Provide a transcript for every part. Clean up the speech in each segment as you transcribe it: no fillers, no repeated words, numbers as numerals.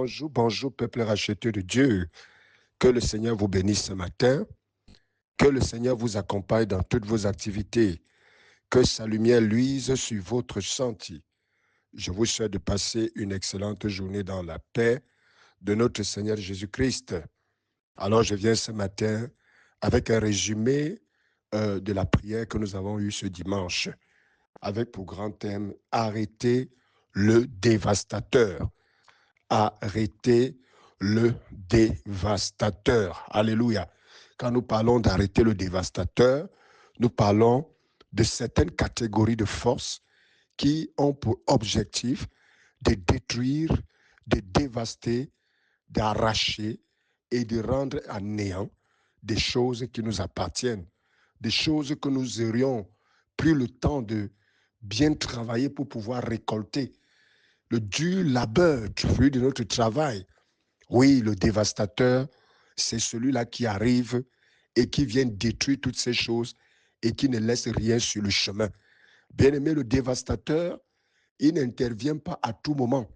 bonjour, bonjour, peuple racheté de Dieu. Que le Seigneur vous bénisse ce matin. Que le Seigneur vous accompagne dans toutes vos activités. Que sa lumière luise sur votre sentier. Je vous souhaite de passer une excellente journée dans la paix de notre Seigneur Jésus-Christ. Alors, je viens ce matin avec un résumé de la prière que nous avons eue ce dimanche, avec pour grand thème « Arrêter le dévastateur ». Arrêter le dévastateur. Alléluia. Quand nous parlons d'arrêter le dévastateur, nous parlons de certaines catégories de forces qui ont pour objectif de détruire, de dévaster, d'arracher et de rendre à néant des choses qui nous appartiennent, des choses que nous aurions pris le temps de bien travailler pour pouvoir récolter. Le dur labeur, du fruit de notre travail. Oui, le dévastateur, c'est celui-là qui arrive et qui vient détruire toutes ces choses et qui ne laisse rien sur le chemin. Bien aimé, le dévastateur, il n'intervient pas à tout moment.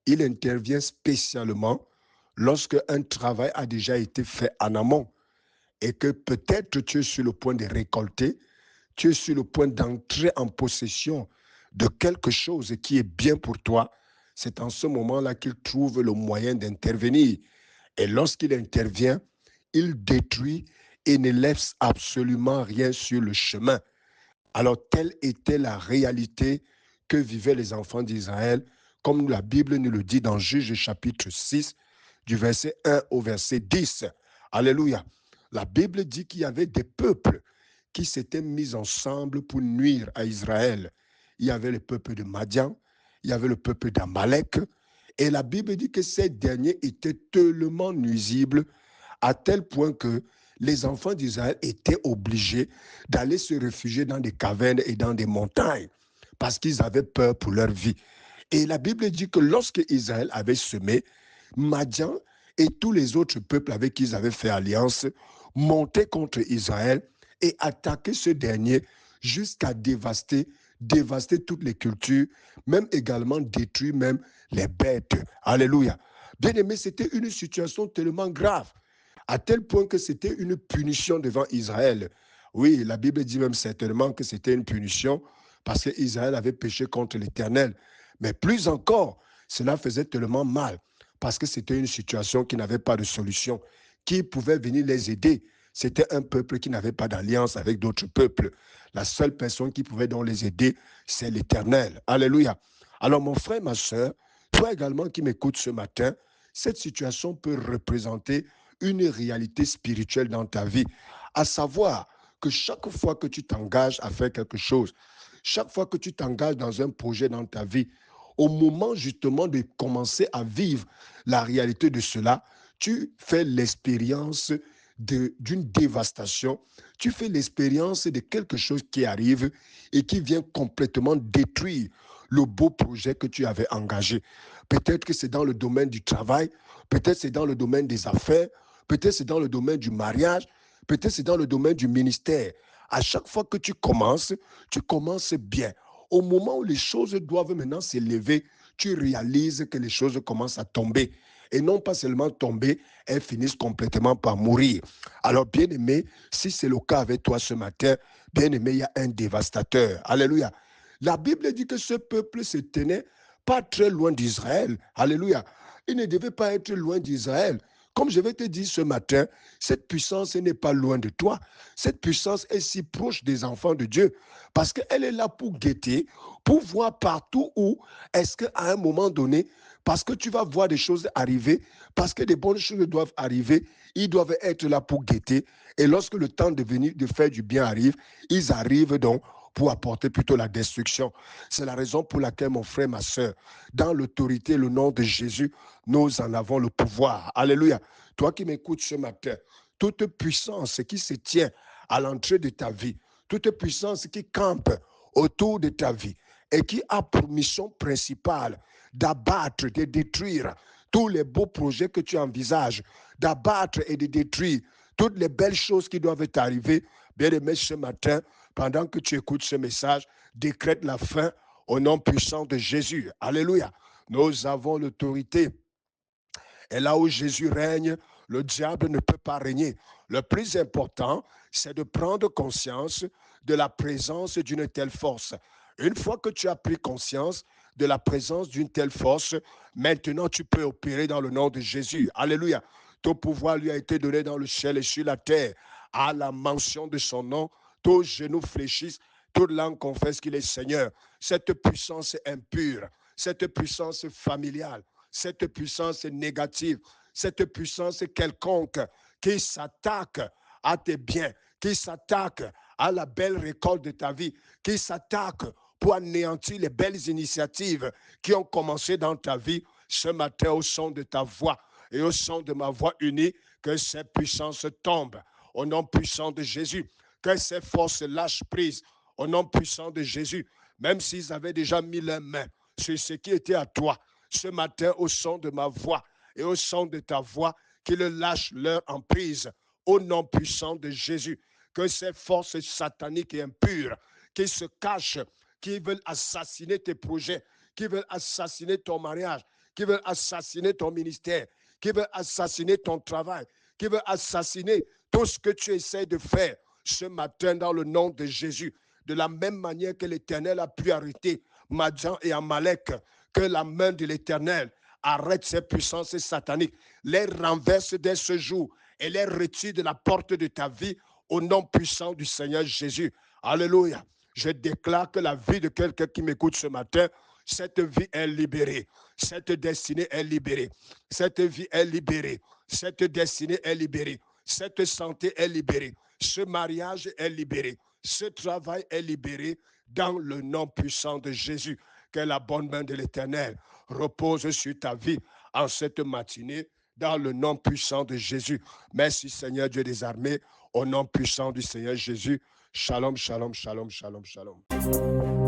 Il intervient spécialement lorsque un travail a déjà été fait en amont et que peut-être tu es sur le point de récolter, tu es sur le point d'entrer en possession de quelque chose qui est bien pour toi. C'est en ce moment-là qu'il trouve le moyen d'intervenir. Et lorsqu'il intervient, il détruit et ne laisse absolument rien sur le chemin. Alors, telle était la réalité que vivaient les enfants d'Israël, comme la Bible nous le dit dans Juges chapitre 6, du verset 1 au verset 10. Alléluia. La Bible dit qu'il y avait des peuples qui s'étaient mis ensemble pour nuire à Israël. Il y avait le peuple de Madian, il y avait le peuple d'Amalek, et la Bible dit que ces derniers étaient tellement nuisibles à tel point que les enfants d'Israël étaient obligés d'aller se réfugier dans des cavernes et dans des montagnes parce qu'ils avaient peur pour leur vie. Et la Bible dit que lorsque Israël avait semé, Madian et tous les autres peuples avec qui ils avaient fait alliance montaient contre Israël et attaquaient ce dernier jusqu'à dévaster toutes les cultures, même également détruire même les bêtes. Alléluia. Bien aimé, c'était une situation tellement grave, à tel point que c'était une punition devant Israël. Oui, la Bible dit même certainement que c'était une punition parce qu'Israël avait péché contre l'Éternel. Mais plus encore, cela faisait tellement mal parce que c'était une situation qui n'avait pas de solution. Qui pouvait venir les aider? C'était un peuple qui n'avait pas d'alliance avec d'autres peuples. La seule personne qui pouvait donc les aider, c'est l'Éternel. Alléluia. Alors mon frère, ma soeur, toi également qui m'écoutes ce matin, cette situation peut représenter une réalité spirituelle dans ta vie, à savoir que chaque fois que tu t'engages à faire quelque chose, chaque fois que tu t'engages dans un projet dans ta vie, au moment justement de commencer à vivre la réalité de cela, tu fais l'expérience d'une dévastation, tu fais l'expérience de quelque chose qui arrive et qui vient complètement détruire le beau projet que tu avais engagé. Peut-être que c'est dans le domaine du travail, peut-être c'est dans le domaine des affaires, peut-être c'est dans le domaine du mariage, peut-être c'est dans le domaine du ministère. À chaque fois que tu commences bien. Au moment où les choses doivent maintenant s'élever, tu réalises que les choses commencent à tomber. Et non pas seulement tomber, elles finissent complètement par mourir. Alors, bien aimé, si c'est le cas avec toi ce matin, bien aimé, il y a un dévastateur. Alléluia. La Bible dit que ce peuple se tenait pas très loin d'Israël. Alléluia. Il ne devait pas être loin d'Israël. Comme je vais te dire ce matin, cette puissance n'est pas loin de toi. Cette puissance est si proche des enfants de Dieu parce qu'elle est là pour guetter, pour voir partout où est-ce qu'à un moment donné, parce que tu vas voir des choses arriver, parce que des bonnes choses doivent arriver, ils doivent être là pour guetter. Et lorsque le temps de venir, de faire du bien arrive, ils arrivent donc pour apporter plutôt la destruction. C'est la raison pour laquelle, mon frère, ma soeur, dans l'autorité, le nom de Jésus, nous en avons le pouvoir. Alléluia. Toi qui m'écoutes ce matin, toute puissance qui se tient à l'entrée de ta vie, toute puissance qui campe autour de ta vie et qui a pour mission principale d'abattre, de détruire tous les beaux projets que tu envisages, d'abattre et de détruire toutes les belles choses qui doivent t'arriver, bien aimé, ce matin, pendant que tu écoutes ce message, décrète la fin au nom puissant de Jésus. Alléluia. Nous avons l'autorité Et là où Jésus règne, le diable ne peut pas régner. Le plus important, c'est de prendre conscience de la présence d'une telle force. Une fois que tu as pris conscience de la présence d'une telle force, maintenant tu peux opérer dans le nom de Jésus. Alléluia. Tout pouvoir lui a été donné dans le ciel et sur la terre. À la mention de son nom, tous genoux fléchissent, toute langue confesse qu'il est Seigneur. Cette puissance impure, cette puissance familiale, cette puissance négative, cette puissance quelconque qui s'attaque à tes biens, qui s'attaque à la belle récolte de ta vie, qui s'attaque pour anéantir les belles initiatives qui ont commencé dans ta vie ce matin au son de ta voix et au son de ma voix unie, que ces puissances tombent au nom puissant de Jésus, que ces forces lâchent prise au nom puissant de Jésus, même s'ils avaient déjà mis leurs mains sur ce qui était à toi, ce matin au son de ma voix et au son de ta voix, qu'ils lâchent leur emprise au nom puissant de Jésus, que ces forces sataniques et impures qui se cachent, qui veulent assassiner tes projets, qui veulent assassiner ton mariage, qui veulent assassiner ton ministère, qui veulent assassiner ton travail, qui veulent assassiner tout ce que tu essaies de faire ce matin dans le nom de Jésus. De la même manière que l'Éternel a pu arrêter Madian et Amalek, que la main de l'Éternel arrête ces puissances sataniques, les renverse dès ce jour et les retire de la porte de ta vie au nom puissant du Seigneur Jésus. Alléluia. Je déclare que la vie de quelqu'un qui m'écoute ce matin, cette vie est libérée. Cette destinée est libérée. Cette vie est libérée. Cette destinée est libérée. Cette santé est libérée. Ce mariage est libéré. Ce travail est libéré dans le nom puissant de Jésus. Que la bonne main de l'Éternel repose sur ta vie en cette matinée dans le nom puissant de Jésus. Merci Seigneur Dieu des armées, au nom puissant du Seigneur Jésus. Shalom, shalom, shalom, shalom, shalom.